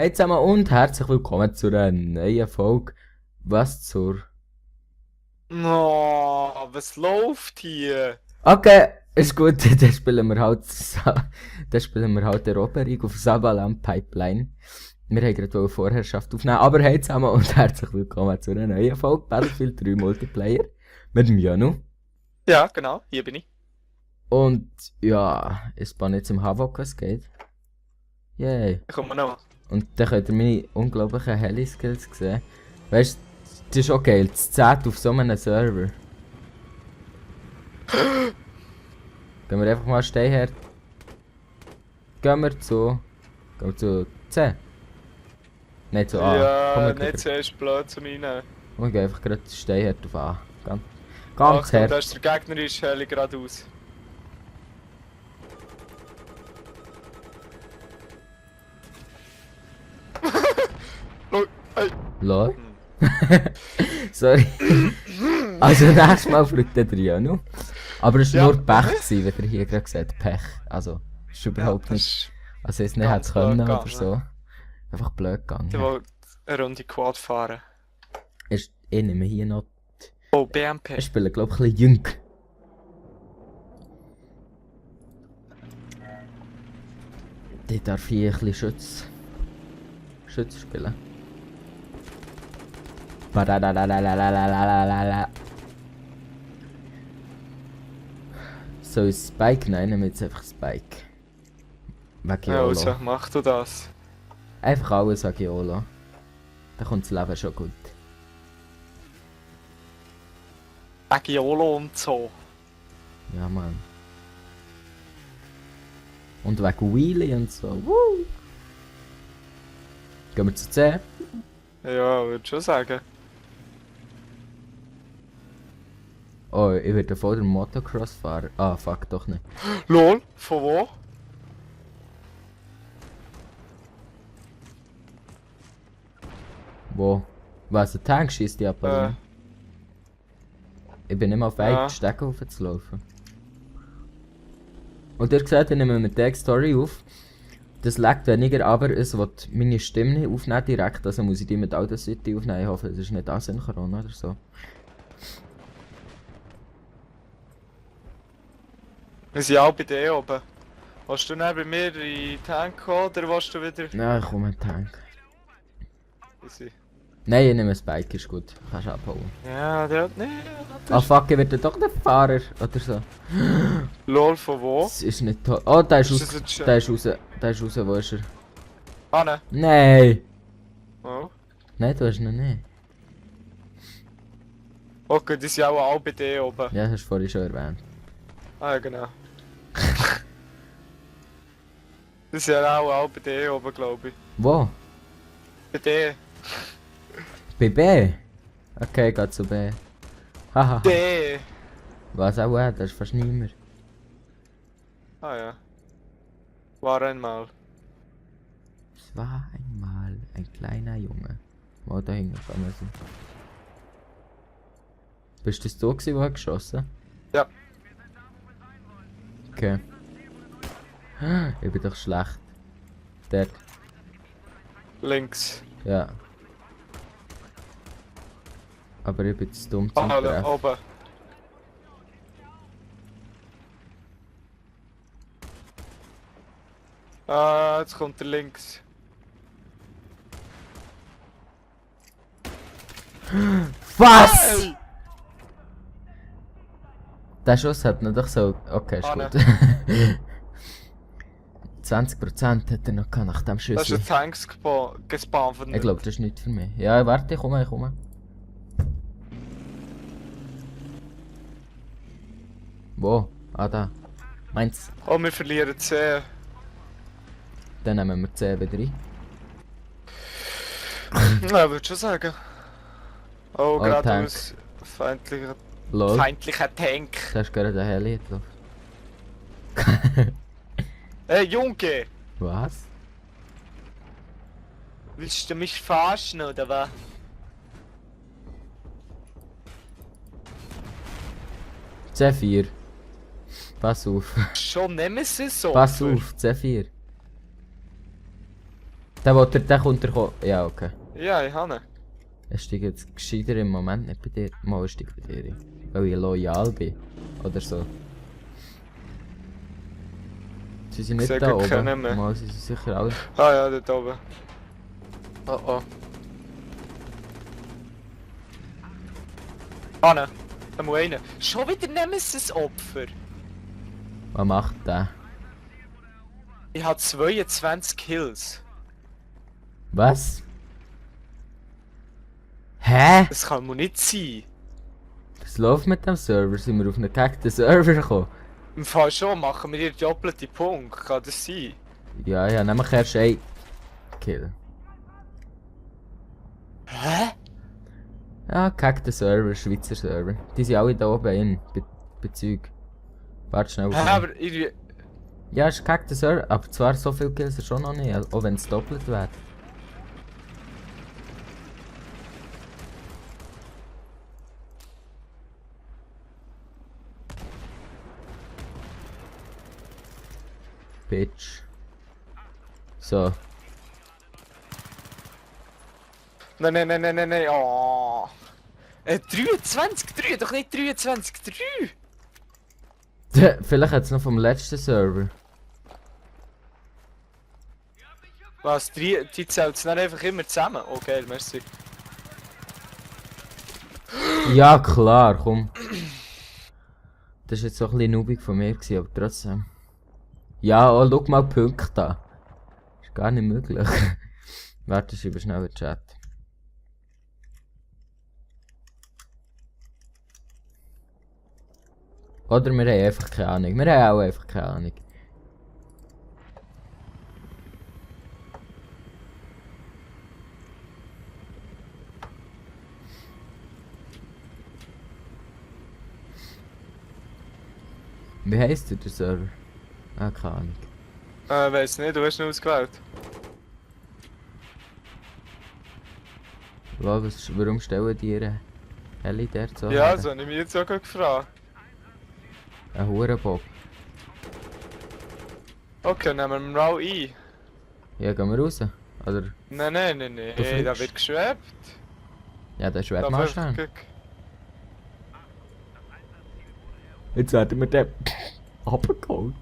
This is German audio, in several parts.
Hey zusammen und herzlich willkommen zu einer neuen Folge. Was zur... Oh, was läuft hier? Okay, ist gut, dann spielen wir halt, dann spielen wir halt Eroberung auf Sabalam Pipeline. Wir haben gerade eine Vorherrschaft aufnehmen, aber hey zusammen und herzlich willkommen zu einer neuen Folge Battlefield 3 Multiplayer mit dem Janu. Ja, genau, hier bin ich. Und ja, ich bin jetzt im Havok, was geht. Yay. Ich komme noch. Und dann könnt ihr meine unglaublichen Heli-Skills sehen. Weißt du, das ist auch geil, das 10 auf so einem Server. Gehen wir einfach mal stehen her. Gehen wir zu 10. Nein, zu A. Komm, Ja, wir gehen nicht zuerst blöd zum Rein. wir gehen einfach gerade stehen her auf A. Ganz Achtung, her. da ist der gegnerische Heli geradeaus. Lol, hey. Lol. Sorry. Also nächstes Mal fliegt der Janu. Aber es war Ja. nur Pech, gewesen, wie ihr hier gerade gesagt Pech. Also, es ist überhaupt das nicht. ist Also, es nicht ganz hätte können blöd oder gegangen. so. Einfach blöd Der gegangen. will eine Runde Quad fahren. Ich nehme hier noch. Oh, BMP. Ich spiele, glaube ich, ein bisschen jung. Die darf hier ein bisschen Schütz spielen. Badadadadadadadadadadada. Soll ich Spike? Nein, nehmen wir jetzt einfach Spike. Wegen Ja, YOLO. also, mach du das. Einfach alles wegen YOLO. Dann kommt das Leben schon gut. Agiolo und so. Ja, Mann. Und wegen Wheelie und so. Woo! Gehen wir zu 10. Ja, würde schon sagen. Oh, ich werde voll den Motocross fahren. Ah, fuck, doch nicht. Lol, von wo? Wo? Was, ein Tank schießt die ab, oder? Äh. Ich bin nicht mal fähig, Ja. die Stege hochzulaufen. Und ihr gesagt, ich nehme mit der Story auf. Das leckt weniger, aber es will meine Stimme nicht aufnehmen direkt, also muss ich die mit Audacity aufnehmen. Ich hoffe, es ist nicht asynchron oder so. Wir sind auch bei dir oben. Willst du dann bei mir in den Tank kommen oder willst du wieder... Ja, ich komme mit Tank. Easy. Nein, ich nehme Spike, ist gut. Kannst abhauen. Ja, der hat nicht... Ah fuck, ich werde doch der Fahrer oder so. Lol, von wo? Das ist nicht toll. Oh, der ist Ist raus. das ein Sch- Der ist raus. Der ist raus, wo ist er? Ah, ne. Nein! Oh. Nein, du hast ihn nicht. Okay, die sind auch alle bei dir oben. Ja, das hast du vorhin schon erwähnt. Ah, ja, genau. Die sind auch alle bei dir oben, glaube ich. Wo? Bei dir. Bei B? Okay, geht zu B. Haha. D. Was auch, das ist fast niemand. Ah, ja. War einmal. Es war einmal ein kleiner Junge. Wo da hinten kann man sein. Bist das du gewesen, der hat geschossen? Ja. Okay. Ich bin doch schlecht. Dort. Links. Ja. Aber ich bin zu dumm zum Ah, da Treffen. oben. Ah, jetzt kommt der links. Was? Hey! Der Schuss hat noch doch so... Okay, ist Ah, gut. 20% hat er noch gehabt nach dem Da ist Schüssel. ein Tank gespawnt. Ich glaube, das ist nicht für mich. Ja, warte, ich komme. Wo? Ah, da. Meins. Oh, wir verlieren 10. Dann nehmen wir 10 wieder rein. Ja, würde schon sagen. Oh, Oh, gerade Tank. aus feindlicher Lol. Tank. Da ist gerade ein Heli drauf. Hey, Junge! Was? Willst du mich verarschen oder was? C4. Pass auf. Schon Nemesis so? Pass auf, C4. Der kommt kommen. Ja, okay. Ja, ich habe ihn. Er steigt jetzt gescheiter im Moment nicht bei dir. Mal er steigt bei dir. Weil ich loyal bin. Oder so. Sie sind nicht Sehr da gut, kennen oben. wir. Mal, sie sind sicher alle. Ah ja, dort oben. Oh oh. Anne, da muss einer. Schon wieder Nemesis-Opfer. Was macht der? Ich habe 22 Kills. Was? Hä? Das kann wohl nicht sein. Was läuft mit dem Server? Sind wir auf einen gehackten Server gekommen? Im Fall schon, machen wir hier doppelte Punkt. Kann das sein? Ja, ja, nämlich erst ein Kill. Hä? Ja, gehackter Server, Schweizer Server. Die sind alle da oben in. Bei Zeug. Warte schnell. Hä, aber irgendwie. Ja, es ist gehackter Server, aber zwar so viele Kills er schon noch nicht, auch wenn es doppelt wird. Bitch. So. Nein, nein, nein, nein, nein, nein. Oh. 23, 3, doch nicht 23, 3. Vielleicht hat es noch vom letzten Server. Was, die zählt es dann einfach immer zusammen? Okay, merci. Ja, klar, komm. Das war jetzt so ein bisschen noobig von mir, gewesen, aber trotzdem. Ja, oh, schau mal die Punkte an. Ist gar nicht möglich. Warte, schreibe schnell in den Chat. Oder wir haben einfach keine Ahnung. Wir haben auch einfach keine Ahnung. Wie heisst der Server? Ah, keine Ahnung. Weiss nicht, du hast ihn ausgewählt. Warum stellen die ihre Heli dort so? Ja, her? so habe ich mich jetzt auch gerade gefragt. Ein Hurenbock. Okay, nehmen wir mal ein. Ja, gehen wir raus? Oder? Nein, nein, nein, nein. Du Hey, da fliegst. wird geschwebt. Ja, das schwebt Da mal fliegt- schnell. guck. Jetzt werden wir den abgeholt.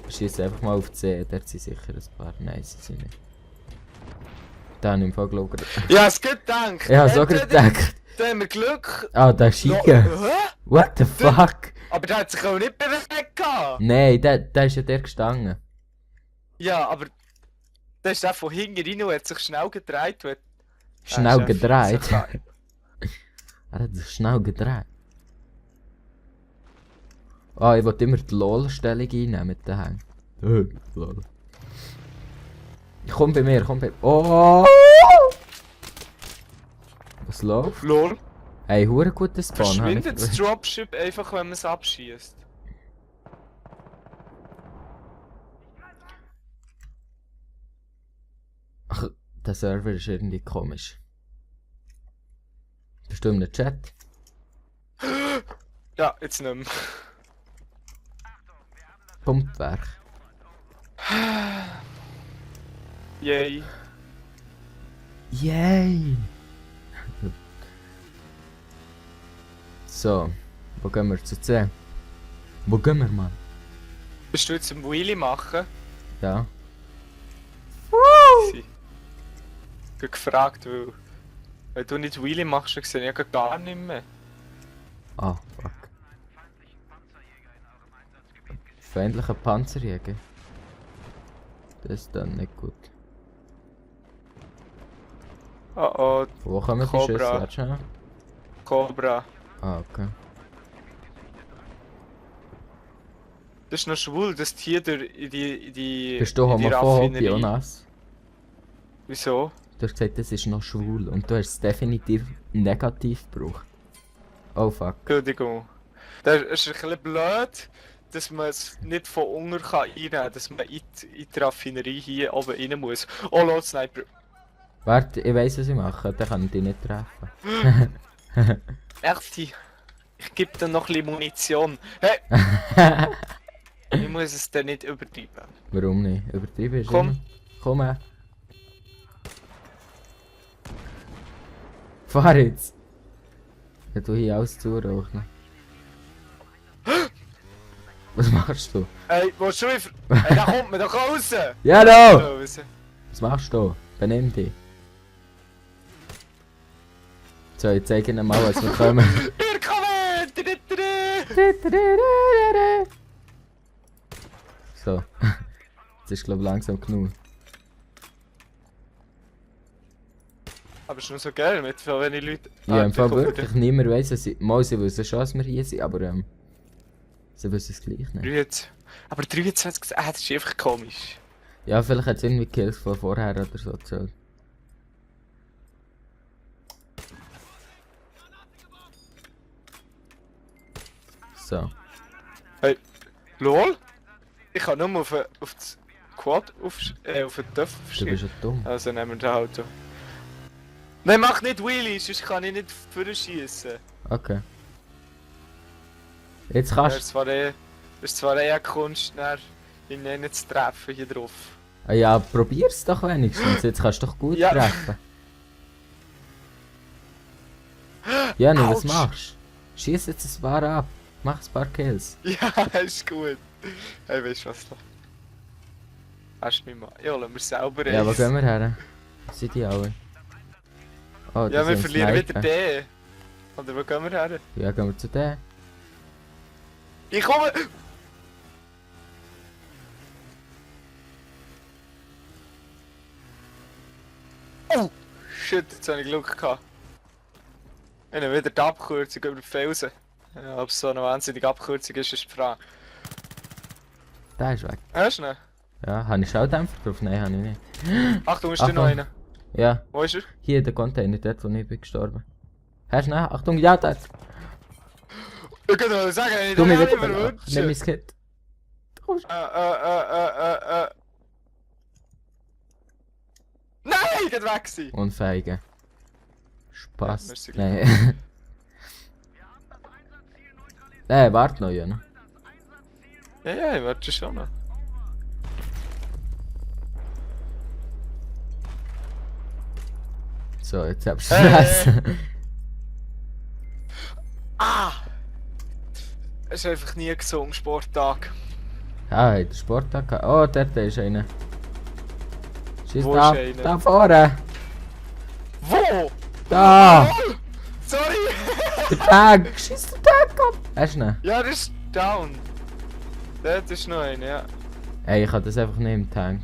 Schieß einfach mal auf C, dort sind sicher ein paar. Nein, sie sind nicht. Da habe ich im Fall gelogen. Ja, es geht gedacht. Ich habe so gerade Entweder- gedacht. Da haben wir Glück. Ah, da ist No, Schiege. hä? What the fuck? Aber der hat sich auch nicht bewegt gehabt. Nein, der ist ja der gestanden. Ja, aber der ist auch von hinten rein und hat sich schnell gedreht. und hat- Schnell ist ja gedreht. viel zu Er hat sich schnell gedreht. Ah, ich wollte immer die LOL-Stellung einnehmen mit den Hängen. LOL. Komm bei mir, komm bei mir. Oh! Was läuft? Lol. Hey, hure guter Spawn. habe ich Verschwindet das Dropship einfach, wenn man es abschießt. Ach, der Server ist irgendwie komisch. Bist du im Chat? Ja, jetzt nicht mehr. Pumpwerk. Yay. Yay! So, wo gehen wir zu C? Wo gehen wir, Mann? Bist du jetzt im Wheelie machen? Ja. Ich habe gefragt, weil wenn du nicht Wheelie machst, dann sehe ich ja gar nicht mehr. Ah, fuck. Feindlicher Panzerjäger. Das ist dann nicht gut. Oh oh, Wo kommen die Cobra. Schüsse? Warte schnell. Cobra. Ah, okay. Das ist noch schwul, dass die hier durch in die Bist du in die homophob, Raffinerie- Jonas? Wieso? Du hast gesagt, das ist noch schwul und du hast es definitiv negativ gebraucht. Oh fuck. Entschuldigung. Das ist ein bisschen blöd, dass man es nicht von unten kann reinnehmen kann, dass man in die Raffinerie hier oben rein muss. Oh, Lord Sniper. Warte, ich weiss, was ich mache, dann kann ich dich nicht treffen. Echt? Ich gebe dir noch ein bisschen Munition. Hey! Ich muss es dann nicht übertreiben. Warum nicht? Übertrieben ist Komm. immer. Komm her. Fahr jetzt. Ja, du hier alles zurauchen. Was machst du? Ey, willst du wieder... Ey, da kommt man doch raus! Ja, da! Raus. Was machst du? Benimm dich. So, ich zeige Ihnen mal, was wir kommen. Wir kommen! So. Jetzt ist glaube ich langsam genug. Aber es ist nur so geil, mit so wenig Leuten... Ja, im Fall die kommen wirklich niemand weiss, dass sie... Mal, sie wissen schon, dass wir hier sind, aber sie wissen es gleich nicht. 23. Aber 23, das ist einfach komisch. Ja, vielleicht hat es irgendwie Kills von vorher oder so gezählt. So. LOL? Ich kann nur auf das Quad auf den Töpf Du aufstehen. bist ja dumm. Also nehmen wir das Auto. Nein, mach nicht Wheelies, sonst kann ich nicht vorschießen. Okay. Jetzt Das kannst ist zwar eine Kunst, ihn nicht zu treffen hier drauf. du... Ja, probier's doch wenigstens. Jetzt kannst du doch gut Ja. treffen. Ja, was Autsch. machst du? Schieß jetzt ein paar ab. Mach ein paar Kills. Ja, ist gut. Hey, weißt du was da? Hast du mich mal? Ja, lassen wir selber Ja, wo eins. gehen wir her? Sind die alle? Oh, Ja, die wir sind verlieren wieder Sniper. den. Oder wo gehen wir her? Ja, gehen wir zu dem. Ich komme! Oh! Shit, jetzt habe ich Glück gehabt. Ich habe wieder die Abkürzung über die Felsen. Ja, ob es so eine wahnsinnige Abkürzung ist, ist die Frage. Der ist weg. Hast du ihn? Ja, habe ich Schaudämpfer drauf? Nein, habe ich nicht. Achtung, ist da noch Achtung. einer? Ja, Wo ist er? hier der Container, dort wo ich bin gestorben. Hast du nicht? Achtung, ja, dort! Ich kann doch sagen, ich Du darf mich nicht wieder... Nimm verwünschen. mein Kit. Du kommst... Nein, ich geht weg sein. Unfähige. Spaß. Ja, merci. Nein. Warte noch, Jana. Ja, ich warte schon noch. So, jetzt hab's du Hey. vergessen. Ah! Es ist einfach nie gesungen, Sporttag. Ah, hat der Sporttag gehabt. Oh, dort ist einer. Schieß Wo da, ist einer? da vorne. Wo? Da! Oh, sorry! Der Tag! Schieß den Tag ab! Hast du ihn? Ja, das ist down. Dort ist noch einer, ja. Ey, ich hab das einfach nicht im Tank.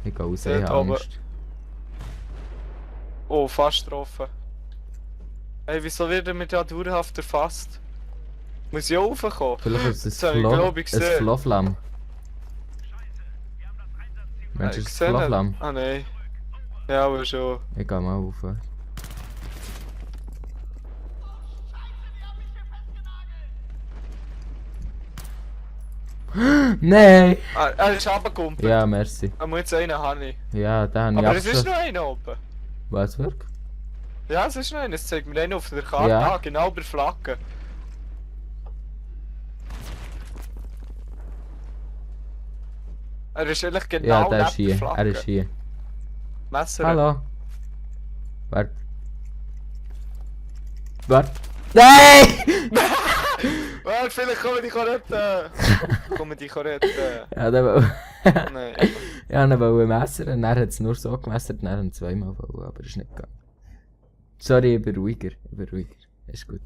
Ich geh raus, ich Dort hab oben. Angst. Oh, fast getroffen. Ey, wieso wird er mir da dauerhaft erfasst? Muss ich auch raufkommen? Vielleicht ist es Das hab ich, glaub ich, ein gesehen. Flufflamm. Mensch, ist es ein Flufflamm? Ah, nein. Ja, aber schon. Ich geh mal rauf. Nein! Ah, er ist runtergekumpelt. Ja, merci. Er muss jetzt einen haben. Ja, da habe ich Aber es ist abgeschossen. noch einer oben. Was, wirklich? Ja, es ist noch einer. Es zeigt mir einen auf der Karte. Ja. Ah, genau bei der Flagge. Er ist eigentlich genau Ja, der neben ist hier. Flagge. Er ist hier. Messer. Hallo. Warte. Warte. Nein! Warte, vielleicht kommen die retten. Kommen die retten. Ja, der will... Nein. Ja, er wollte messern, er hat es nur so gemessert, er hat ihn zweimal wollen, aber ist nicht gegangen. Sorry, ich bin ruhiger. Ist gut.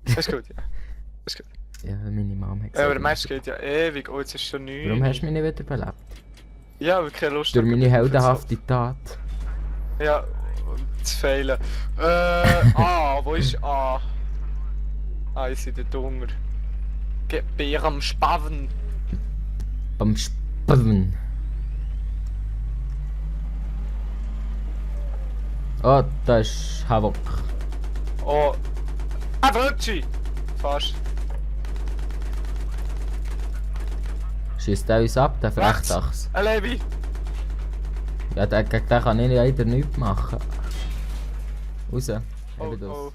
Ist gut, ja. Ist gut. Ja, meine Mama hat Ja, gesagt... aber der Match geht ja ewig. Oh, jetzt ist schon 9. Warum hast du mich nicht wieder belebt? Ja, weil ich keine Lust Durch habe, meine mit heldenhafte Tat. Ja, zu fehlen. Wo ist A? Ah, ich sehe den Hunger. Bär am Spaven. Beim Spannen. Oh, da ist Havok. Oh. Ah, Virgi! Fast. Schießt der uns ab, der Rechts. Frechdachs. Ein Levi! Ja, gegen den kann ich leider nichts machen. Raus. Oh, Eben das. oh.